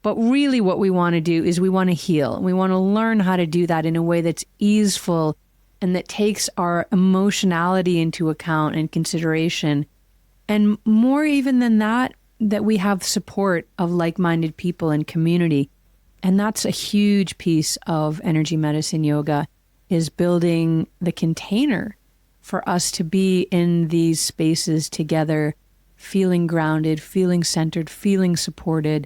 But really what we want to do is we want to heal. We want to learn how to do that in a way that's easeful and that takes our emotionality into account and consideration. And more even than that, that we have support of like-minded people and community. And that's a huge piece of energy medicine yoga, is building the container for us to be in these spaces together, feeling grounded, feeling centered, feeling supported.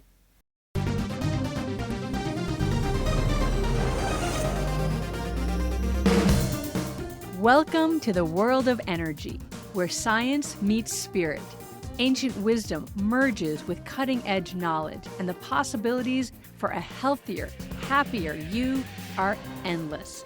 Welcome to the world of energy, where science meets spirit. Ancient wisdom merges with cutting-edge knowledge, and the possibilities for a healthier, happier you are endless.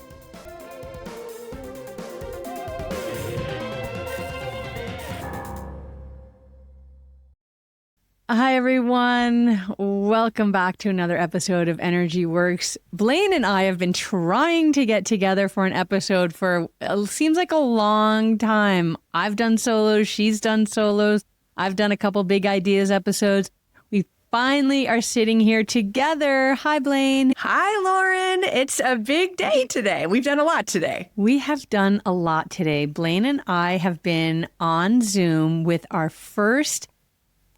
Hi, everyone. Welcome back to another episode of Energy Works. Blaine and I have been trying to get together for an episode for, seems like a long time. I've done solos. She's done solos. I've done a couple big ideas episodes. We finally are sitting here together. Hi, Blaine. Hi, Lauren. It's a big day today. We've done a lot today. We have done a lot today. Blaine and I have been on Zoom with our first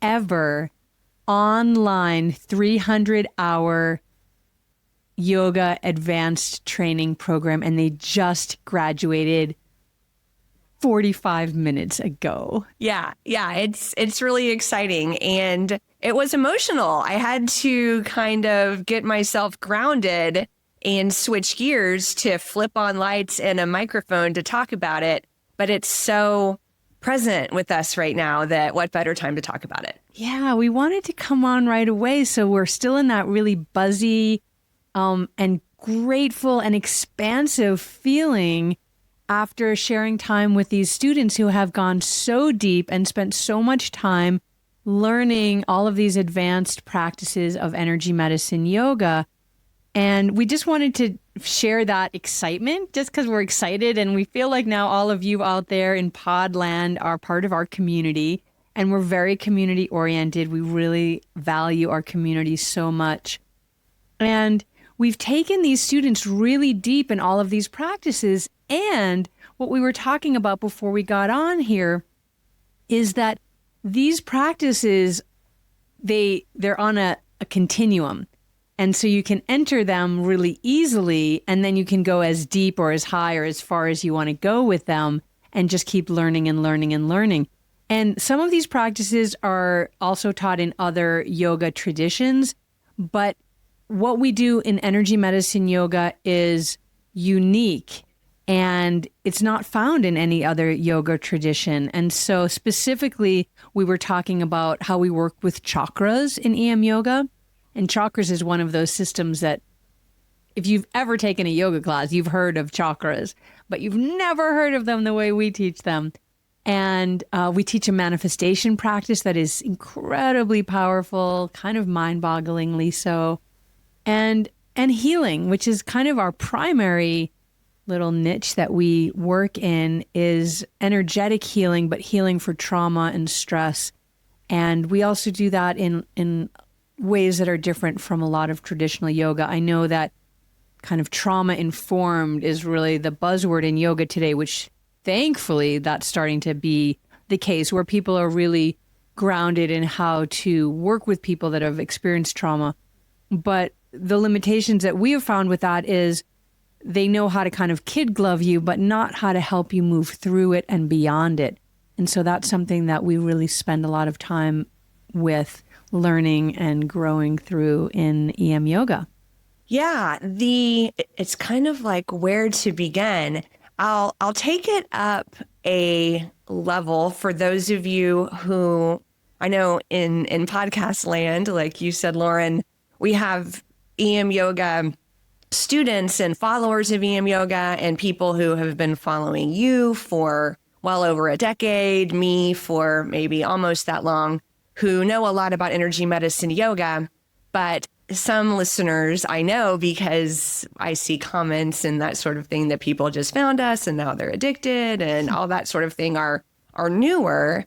ever online 300-hour yoga advanced training program, and they just graduated 45 minutes ago. Yeah, it's really exciting, and it was emotional. I had to kind of get myself grounded and switch gears to flip on lights and a microphone to talk about it, but it's so present with us right now that what better time to talk about it? Yeah, we wanted to come on right away. So we're still in that really buzzy and grateful and expansive feeling after sharing time with these students who have gone so deep and spent so much time learning all of these advanced practices of energy medicine yoga. And we just wanted to share that excitement just because we're excited, and we feel like now all of you out there in Podland are part of our community, and we're very community oriented. We really value our community so much. And we've taken these students really deep in all of these practices. And what we were talking about before we got on here is that these practices, they're on a continuum. And so you can enter them really easily, and then you can go as deep or as high or as far as you want to go with them and just keep learning and learning and learning. And some of these practices are also taught in other yoga traditions, but what we do in energy medicine yoga is unique, and it's not found in any other yoga tradition. And so specifically, we were talking about how we work with chakras in EMYoga. And chakras is one of those systems that if you've ever taken a yoga class, you've heard of chakras, but you've never heard of them the way we teach them. And we teach a manifestation practice that is incredibly powerful, kind of mind-bogglingly so, and healing, which is kind of our primary little niche that we work in, is energetic healing, but healing for trauma and stress. And we also do that in ways that are different from a lot of traditional yoga. I know that kind of trauma-informed is really the buzzword in yoga today, which thankfully that's starting to be the case, where people are really grounded in how to work with people that have experienced trauma. But the limitations that we have found with that is they know how to kind of kid glove you, but not how to help you move through it and beyond it. And so that's something that we really spend a lot of time with learning and growing through in EMYoga. Yeah, it's kind of like where to begin. I'll take it up a level for those of you who I know in podcast land, like you said, Lauren, we have EMYoga students and followers of EMYoga and people who have been following you for well over a decade, me for maybe almost that long, who know a lot about energy medicine yoga. But some listeners I know, because I see comments and that sort of thing, that people just found us and now they're addicted and all that sort of thing, are newer.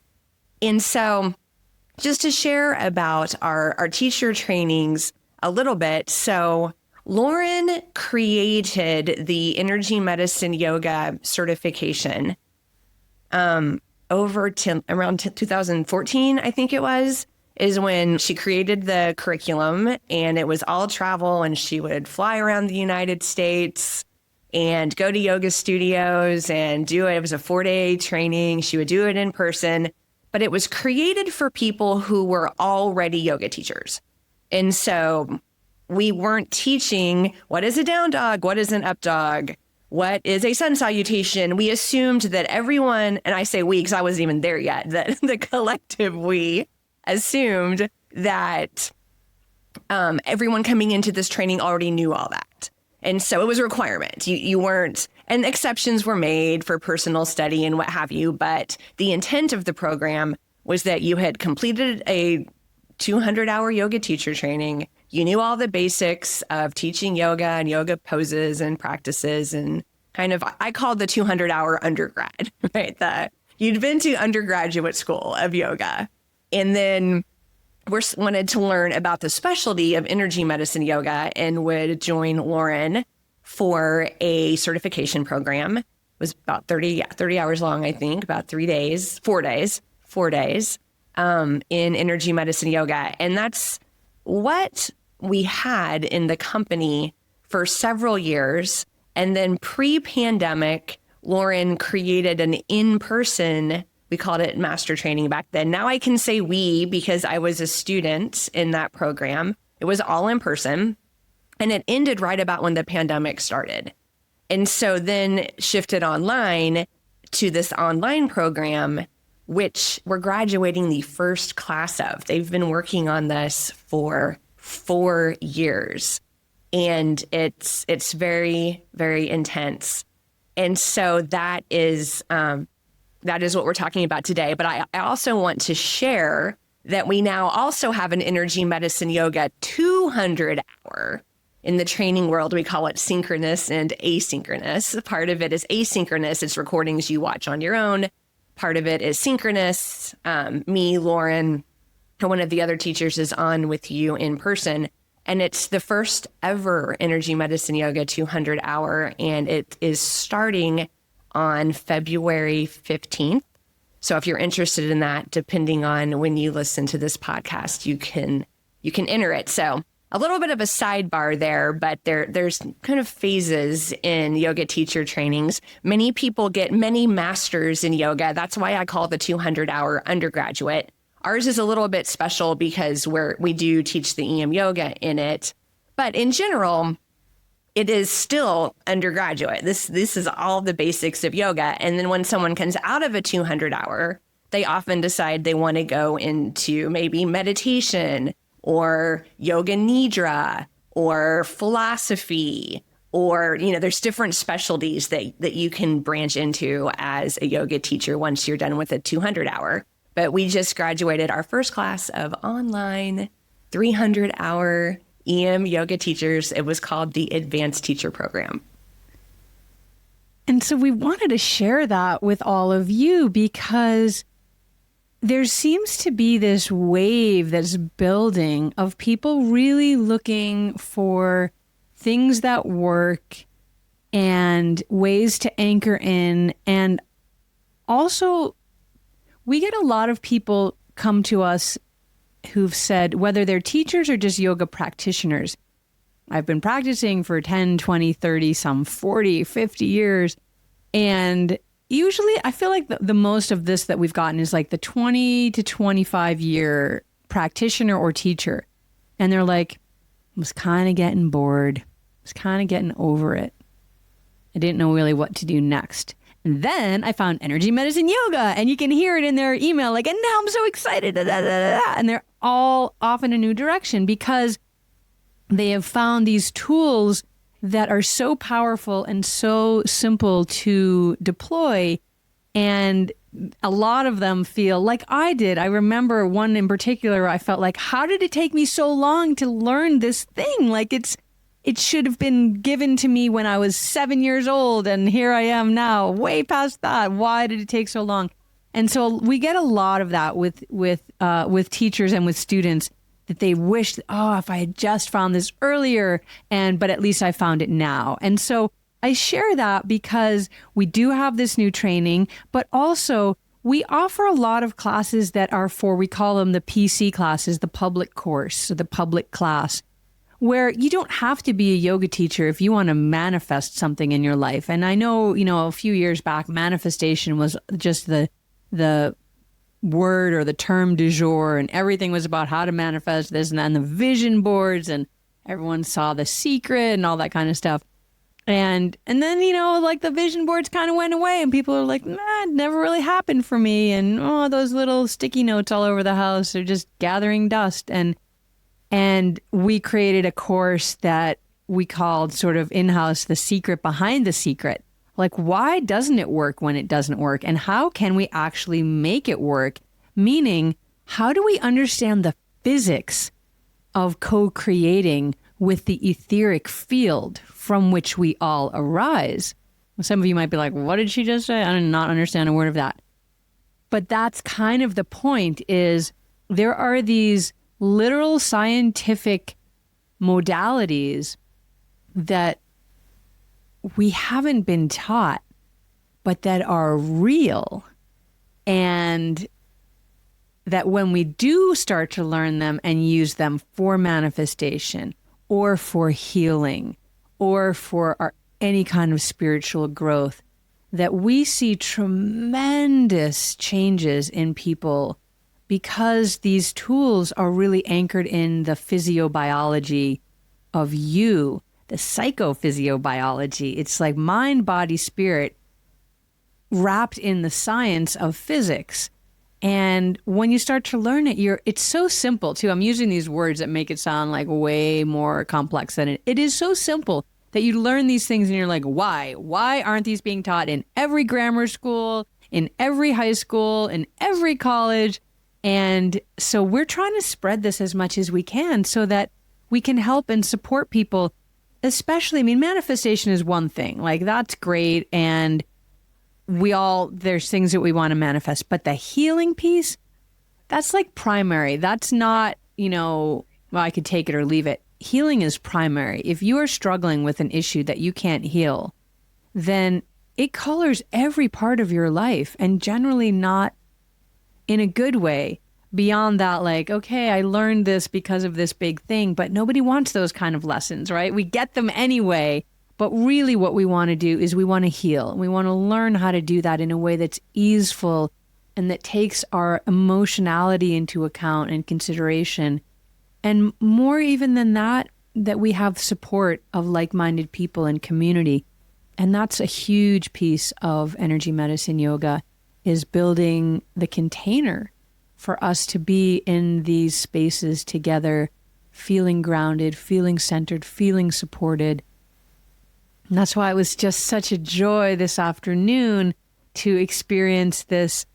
And so just to share about our teacher trainings, a little bit. So Lauren created the energy medicine yoga certification around 2014, I think it was, is when she created the curriculum, and it was all travel, and she would fly around the United States and go to yoga studios and do it. It was a 4-day training. She would do it in person, but it was created for people who were already yoga teachers. And so we weren't teaching what is a down dog, what is an up dog, what is a sun salutation. We assumed that everyone, and I say we because I wasn't even there yet, that the collective we assumed that everyone coming into this training already knew all that. And so it was a requirement. You weren't, and exceptions were made for personal study and what have you, but the intent of the program was that you had completed a 200-hour yoga teacher training. You knew all the basics of teaching yoga and yoga poses and practices, and kind of, I called the 200-hour undergrad, right? You'd been to undergraduate school of yoga. And then we wanted to learn about the specialty of energy medicine yoga and would join Lauren for a certification program. It was about 30 hours long, I think, about 4 days in energy medicine yoga. And that's what we had in the company for several years. And then pre-pandemic, Lauren created an in-person, we called it master training back then. Now I can say we because I was a student in that program. It was all in person, and it ended right about when the pandemic started. And so then shifted online to this online program, which we're graduating the first class of. They've been working on this for 4 years, and it's very, very intense. And so that is what we're talking about today. But I also want to share that we now also have an energy medicine yoga 200-hour. In the training world, we call it synchronous and asynchronous. Part of it is asynchronous. It's recordings you watch on your own. Part of it is synchronous. Me, Lauren, and one of the other teachers is on with you in person. And it's the first ever energy medicine yoga 200-hour. And it is starting on February 15th. So if you're interested in that, depending on when you listen to this podcast, you can enter it. So a little bit of a sidebar there, but there's kind of phases in yoga teacher trainings. Many people get many masters in yoga. That's why I call the 200-hour undergraduate. Ours is a little bit special because we do teach the EMYoga in it. But in general, it is still undergraduate. This is all the basics of yoga. And then when someone comes out of a 200-hour, they often decide they want to go into maybe meditation or yoga nidra or philosophy, or, there's different specialties that you can branch into as a yoga teacher once you're done with a 200-hour. But we just graduated our first class of online 300-hour EMYoga teachers. It was called the Advanced Teacher Program. And so we wanted to share that with all of you because there seems to be this wave that's building of people really looking for things that work and ways to anchor in. And also, we get a lot of people come to us who've said, whether they're teachers or just yoga practitioners, I've been practicing for 10, 20, 30, some 40, 50 years. And usually I feel like the most of this that we've gotten is like the 20 to 25 year practitioner or teacher. And they're like, I was kind of getting bored. I was kind of getting over it. I didn't know really what to do next. And then I found energy medicine yoga, and you can hear it in their email, like, and now I'm so excited. And they're all off in a new direction because they have found these tools that are so powerful and so simple to deploy. And a lot of them feel like I did. I remember one in particular, I felt like, how did it take me so long to learn this thing? Like it should have been given to me when I was 7 years old, and here I am now, way past that. Why did it take so long? And so we get a lot of that with teachers and with students. that they wish, oh, if I had just found this earlier, but at least I found it now. And so I share that because we do have this new training, but also we offer a lot of classes that are we call them the PC classes, the public course, or the public class, where you don't have to be a yoga teacher if you want to manifest something in your life. And I know, a few years back, manifestation was just the word or the term du jour, and everything was about how to manifest this, and then the vision boards, and everyone saw The Secret and all that kind of stuff. And then, the vision boards kind of went away, and people are like, it never really happened for me. And, those little sticky notes all over the house are just gathering dust. And we created a course that we called sort of in-house The Secret Behind the Secret. Like, why doesn't it work when it doesn't work? And how can we actually make it work? Meaning, how do we understand the physics of co-creating with the etheric field from which we all arise? Some of you might be like, what did she just say? I did not understand a word of that. But that's kind of the point, is there are these literal scientific modalities that we haven't been taught, but that are real. And that when we do start to learn them and use them for manifestation or for healing or for any kind of spiritual growth, that we see tremendous changes in people, because these tools are really anchored in the physiobiology of you, the psychophysiobiology. It's like mind, body, spirit wrapped in the science of physics. And when you start to learn it, it's so simple too. I'm using these words that make it sound like way more complex than it is. So simple that you learn these things and you're like, why? Why aren't these being taught in every grammar school, in every high school, in every college? And so we're trying to spread this as much as we can so that we can help and support people, especially, manifestation is one thing. Like, that's great. And there's things that we want to manifest. But the healing piece, that's like primary. That's not, well, I could take it or leave it. Healing is primary. If you are struggling with an issue that you can't heal, then it colors every part of your life, and generally not in a good way. Beyond that, like, okay, I learned this because of this big thing, but nobody wants those kind of lessons, right? We get them anyway, but really what we want to do is we want to heal. We want to learn how to do that in a way that's easeful and that takes our emotionality into account and consideration. And more even than that, that we have support of like-minded people and community. And that's a huge piece of energy medicine yoga, is building the container for us to be in these spaces together, feeling grounded, feeling centered, feeling supported. And that's why it was just such a joy this afternoon to experience this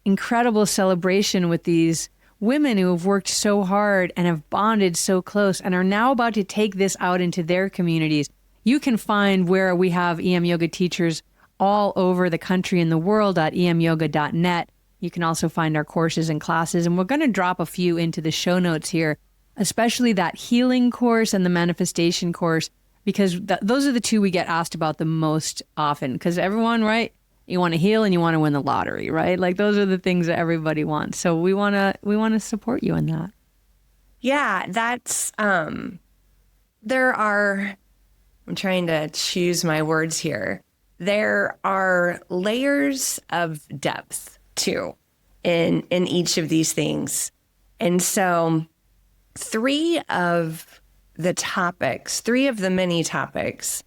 incredible celebration with these women who have worked so hard and have bonded so close and are now about to take this out into their communities. You can find where we have EMYoga teachers all over the country and the world at emyoga.net. You can also find our courses and classes, and we're going to drop a few into the show notes here, especially that healing course and the manifestation course, because those are the two we get asked about the most often, because everyone, right? You want to heal and you want to win the lottery, right? Like, those are the things that everybody wants. So we want to support you in that. Yeah, that's, I'm trying to choose my words here. There are layers of depth too in each of these things. And so three of the many topics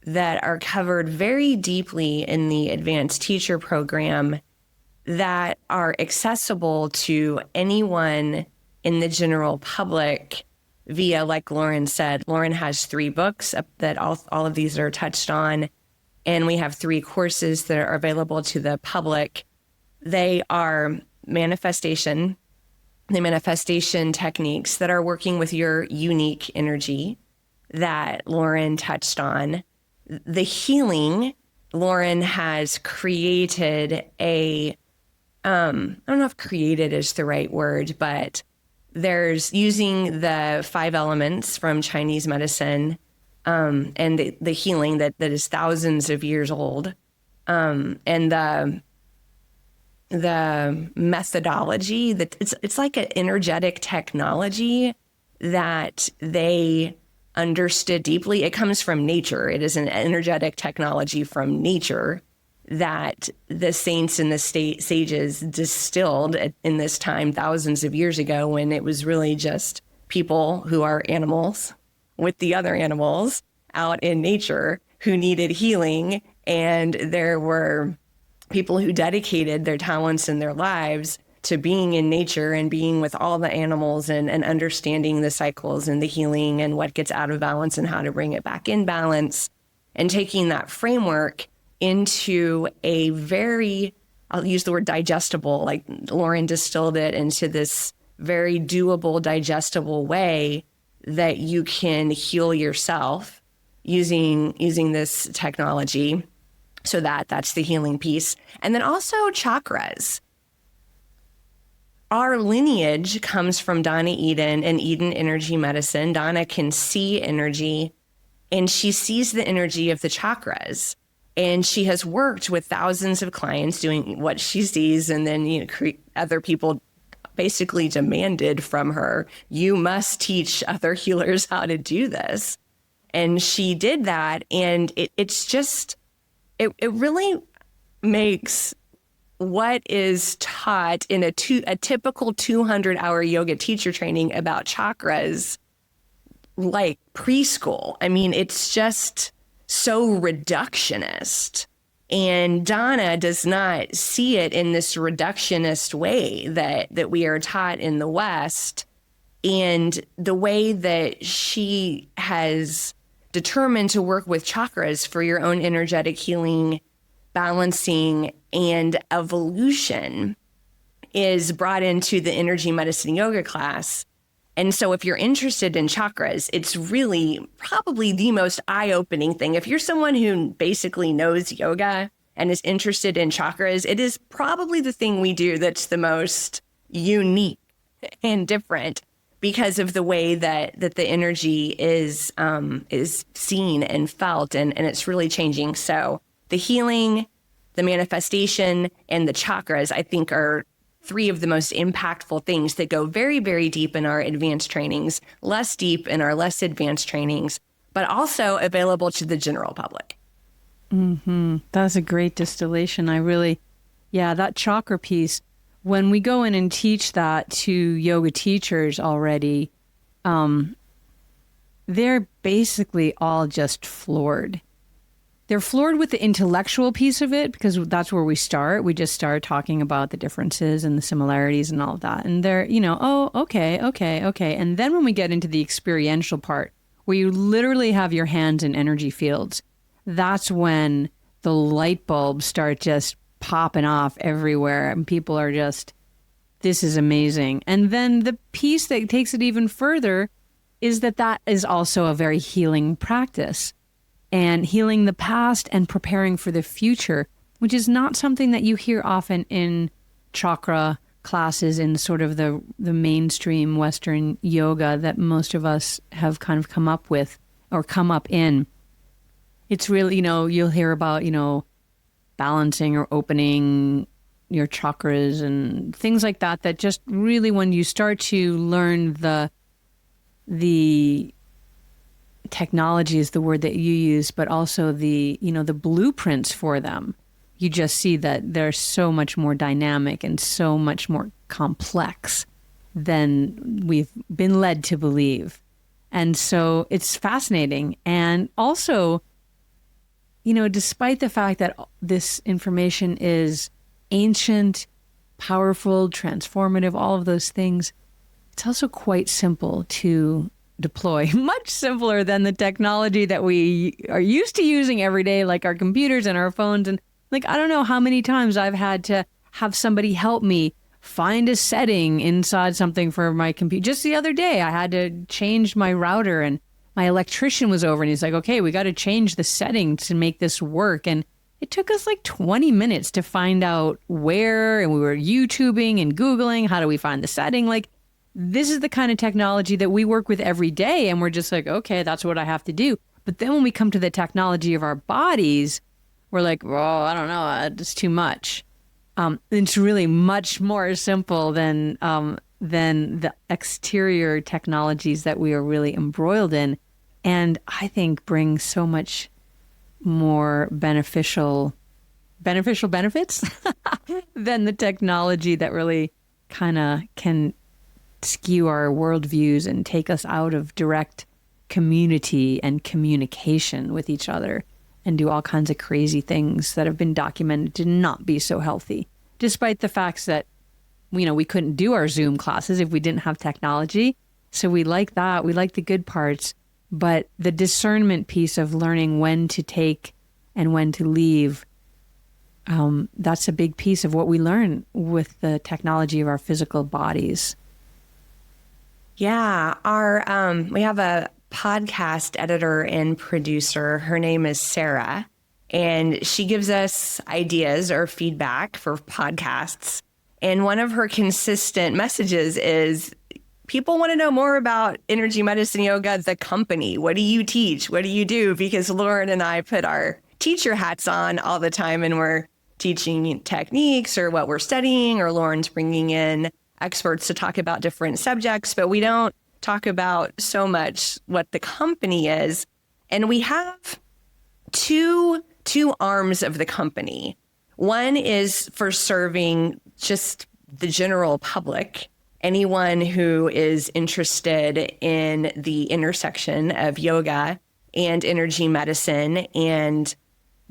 that are covered very deeply in the advanced teacher program that are accessible to anyone in the general public via, like Lauren said, Lauren has 3 books that all of these are touched on. And we have 3 courses that are available to the public. They are the manifestation techniques that are working with your unique energy that Lauren touched on. The healing, Lauren has created I don't know if created is the right word, but there's using the 5 elements from Chinese medicine, and the healing that is thousands of years old, and the methodology that it's like an energetic technology that they understood deeply. It comes from nature. It is an energetic technology from nature that the saints and the sages distilled in this time thousands of years ago, when it was really just people who are animals with the other animals out in nature who needed healing. And there were people who dedicated their talents and their lives to being in nature and being with all the animals and understanding the cycles and the healing and what gets out of balance and how to bring it back in balance, and taking that framework into a very, I'll use the word digestible, like Lauren distilled it into this very doable, digestible way that you can heal yourself using this technology. So that's the healing piece. And then also chakras. Our lineage comes from Donna Eden and Eden Energy Medicine. Donna can see energy, and she sees the energy of the chakras. And she has worked with thousands of clients doing what she sees. And then, other people basically demanded from her, you must teach other healers how to do this. And she did that. And it's just, it really makes what is taught in a typical 200-hour yoga teacher training about chakras like preschool. I mean, it's just so reductionist. And Donna does not see it in this reductionist way that we are taught in the West. And the way that she has determined to work with chakras for your own energetic healing, balancing, and evolution is brought into the energy medicine yoga class. And so if you're interested in chakras, it's really probably the most eye-opening thing. If you're someone who basically knows yoga and is interested in chakras, it is probably the thing we do that's the most unique and different, because of the way that the energy is seen and felt, and it's really changing. So the healing, the manifestation, and the chakras, I think, are 3 of the most impactful things that go very, very deep in our advanced trainings, less deep in our less advanced trainings, but also available to the general public. Mm-hmm. That's a great distillation. That chakra piece, when we go in and teach that to yoga teachers already, they're basically all just floored. They're floored with the intellectual piece of it, because that's where we start. We just start talking about the differences and the similarities and all of that. And they're, oh, okay. And then when we get into the experiential part, where you literally have your hands in energy fields, that's when the light bulbs start just popping off everywhere. And people are just, this is amazing. And then the piece that takes it even further is that is also a very healing practice. And healing the past and preparing for the future, which is not something that you hear often in chakra classes in sort of the mainstream Western yoga that most of us have kind of come up with or come up in. It's really, you'll hear about, balancing or opening your chakras and things like that just really, when you start to learn the technology is the word that you use, but also the blueprints for them, you just see that they're so much more dynamic and so much more complex than we've been led to believe. And so it's fascinating. And also, despite the fact that this information is ancient, powerful, transformative, all of those things, it's also quite simple to deploy, much simpler than the technology that we are used to using every day, like our computers and our phones. And I don't know how many times I've had to have somebody help me find a setting inside something for my computer. Just the other day, I had to change my router, and my electrician was over, and he's like, okay, we got to change the setting to make this work. And it took us 20 minutes to find out where, and we were YouTubing and Googling, how do we find the setting? this is the kind of technology that we work with every day. And we're just like, okay, that's what I have to do. But then when we come to the technology of our bodies, we're like, well, I don't know, it's too much. It's really much more simple than the exterior technologies that we are really embroiled in. And I think bring so much more beneficial benefits than the technology that really kind of can skew our worldviews and take us out of direct community and communication with each other and do all kinds of crazy things that have been documented to not be so healthy, despite the facts that, we couldn't do our Zoom classes if we didn't have technology. So we like that. We like the good parts. But the discernment piece of learning when to take and when to leave, that's a big piece of what we learn with the technology of our physical bodies. Yeah, we have a podcast editor and producer. Her name is Sarah, and she gives us ideas or feedback for podcasts. And one of her consistent messages is, people want to know more about Energy Medicine Yoga, the company. What do you teach? What do you do? Because Lauren and I put our teacher hats on all the time, and we're teaching techniques or what we're studying, or Lauren's bringing in experts to talk about different subjects, but we don't talk about so much what the company is. And we have two arms of the company. One is for serving just the general public, anyone who is interested in the intersection of yoga and energy medicine and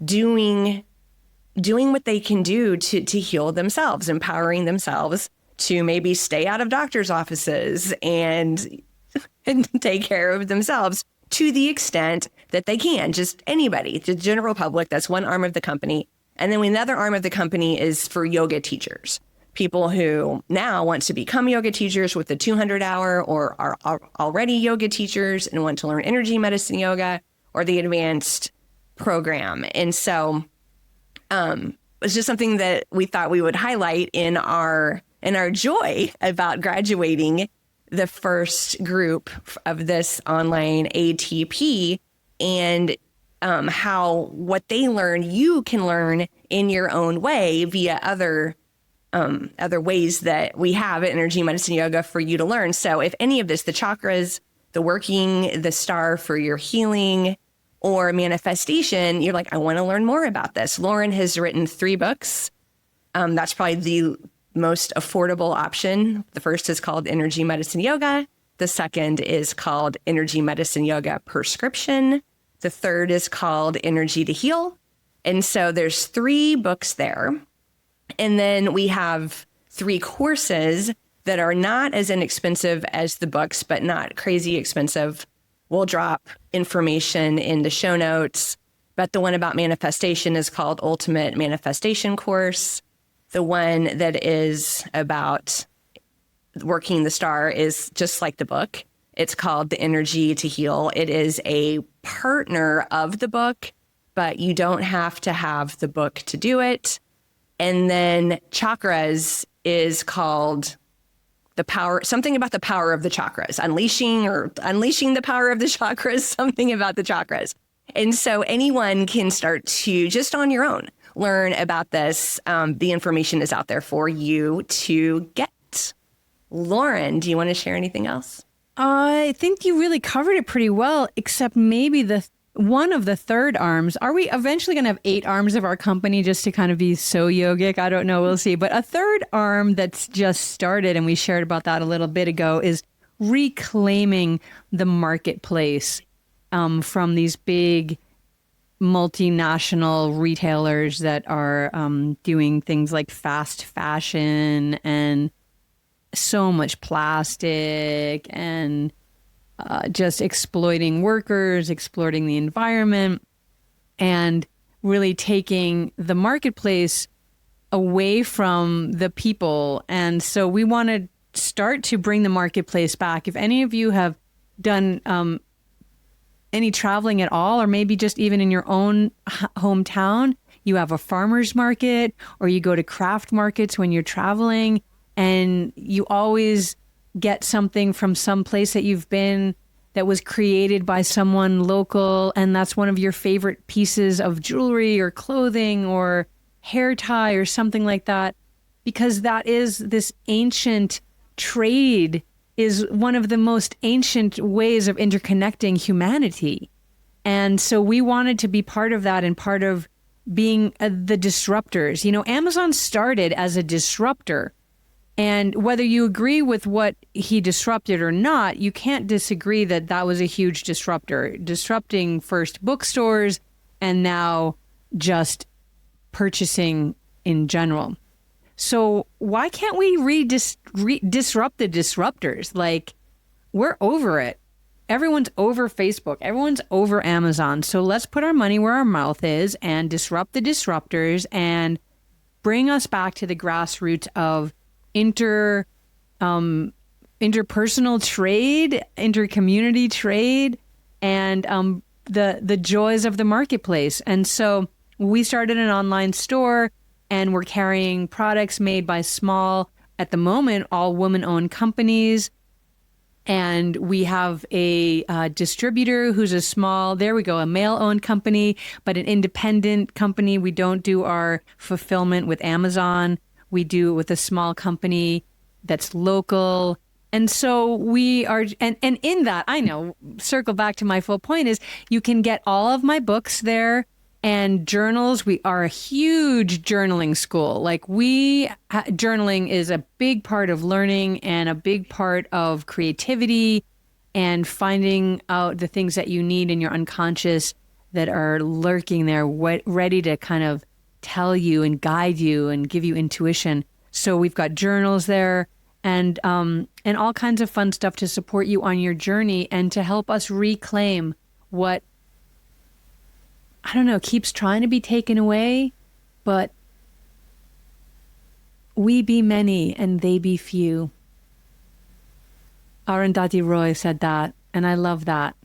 doing what they can do to heal themselves, empowering themselves to maybe stay out of doctors' offices and take care of themselves to the extent that they can. Just anybody, the general public. That's one arm of the company. And then another arm of the company is for yoga teachers. People who now want to become yoga teachers with the 200-hour or are already yoga teachers and want to learn energy medicine yoga or the advanced program. And so it's just something that we thought we would highlight in our joy about graduating the first group of this online ATP, and how what they learn, you can learn in your own way via other ways that we have at Energy Medicine Yoga for you to learn. So if any of this, the chakras, the working the star for your healing or manifestation, you're like, I want to learn more about this. Lauren has written 3 books. That's probably the most affordable option. The first is called Energy Medicine Yoga. The second is called Energy Medicine Yoga Prescription. The third is called Energy to Heal. And so there's 3 books there. And then we have 3 courses that are not as inexpensive as the books, but not crazy expensive. We'll drop information in the show notes. But the one about manifestation is called Ultimate Manifestation Course. The one that is about working the star is just like the book. It's called The Energy to Heal. It is a partner of the book, but you don't have to have the book to do it. And then Chakras is called the power, something about the power of the chakras, unleashing the power of the chakras, something about the chakras. And so anyone can start to, just on your own, learn about this. The information is out there for you to get. Lauren, do you want to share anything else? I think you really covered it pretty well, except maybe one of the third arms. Are we eventually going to have 8 arms of our company just to kind of be so yogic? I don't know. We'll see. But a third arm that's just started, and we shared about that a little bit ago, is reclaiming the marketplace from these big multinational retailers that are doing things like fast fashion and so much plastic and just exploiting workers, exploiting the environment, and really taking the marketplace away from the people. And so we want to start to bring the marketplace back. If any of you have done any traveling at all, or maybe just even in your own hometown, you have a farmer's market or you go to craft markets when you're traveling, and you always get something from some place that you've been that was created by someone local, and that's one of your favorite pieces of jewelry or clothing or hair tie or something like that, because that is this ancient trade, is one of the most ancient ways of interconnecting humanity. And so we wanted to be part of that and part of being the disruptors. You know, Amazon started as a disruptor. And whether you agree with what he disrupted or not, you can't disagree that that was a huge disruptor, disrupting first bookstores and now just purchasing in general. So why can't we disrupt the disruptors? Like, we're over it. Everyone's over Facebook. Everyone's over Amazon. So let's put our money where our mouth is and disrupt the disruptors and bring us back to the grassroots of interpersonal trade, intercommunity trade, and the joys of the marketplace. And so we started an online store, and we're carrying products made by small, at the moment, all woman-owned companies. And we have a distributor who's a male-owned company, but an independent company. We don't do our fulfillment with Amazon. We do it with a small company that's local. And so we are, and in that, I know, circle back to my full point is you can get all of my books there and journals. We are a huge journaling school. Like journaling is a big part of learning and a big part of creativity and finding out the things that you need in your unconscious that are lurking there, ready to kind of tell you and guide you and give you intuition. So we've got journals there and all kinds of fun stuff to support you on your journey and to help us reclaim what, I don't know, keeps trying to be taken away, but we be many and they be few. Arundhati Roy said that, and I love that.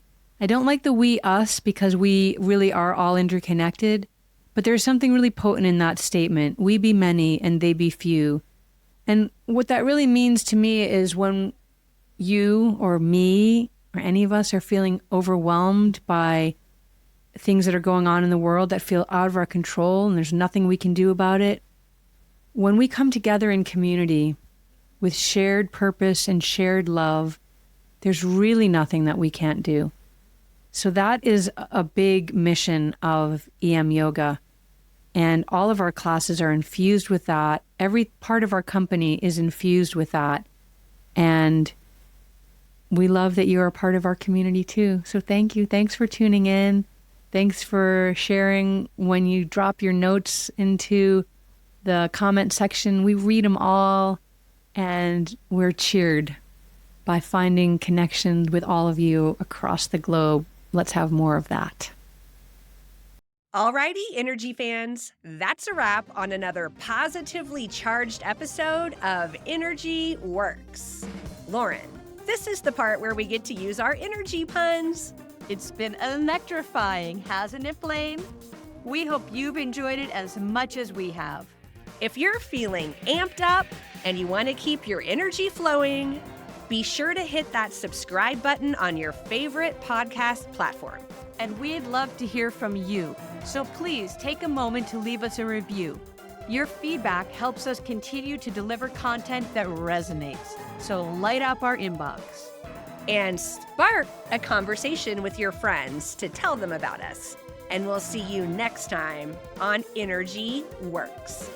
I don't like the we us because we really are all interconnected. But there's something really potent in that statement. We be many and they be few. And what that really means to me is when you or me or any of us are feeling overwhelmed by things that are going on in the world that feel out of our control and there's nothing we can do about it, when we come together in community with shared purpose and shared love, there's really nothing that we can't do. So that is a big mission of EM Yoga. And all of our classes are infused with that. Every part of our company is infused with that. And we love that you're a part of our community too. So thank you. Thanks for tuning in. Thanks for sharing when you drop your notes into the comment section. We read them all and we're cheered by finding connections with all of you across the globe. Let's have more of that. Alrighty, energy fans, that's a wrap on another positively charged episode of Energy Works. Lauren, this is the part where we get to use our energy puns. It's been electrifying, hasn't it, Blaine? We hope you've enjoyed it as much as we have. If you're feeling amped up and you want to keep your energy flowing, be sure to hit that subscribe button on your favorite podcast platform. And we'd love to hear from you. So please take a moment to leave us a review. Your feedback helps us continue to deliver content that resonates. So light up our inbox. And spark a conversation with your friends to tell them about us. And we'll see you next time on Energy Works.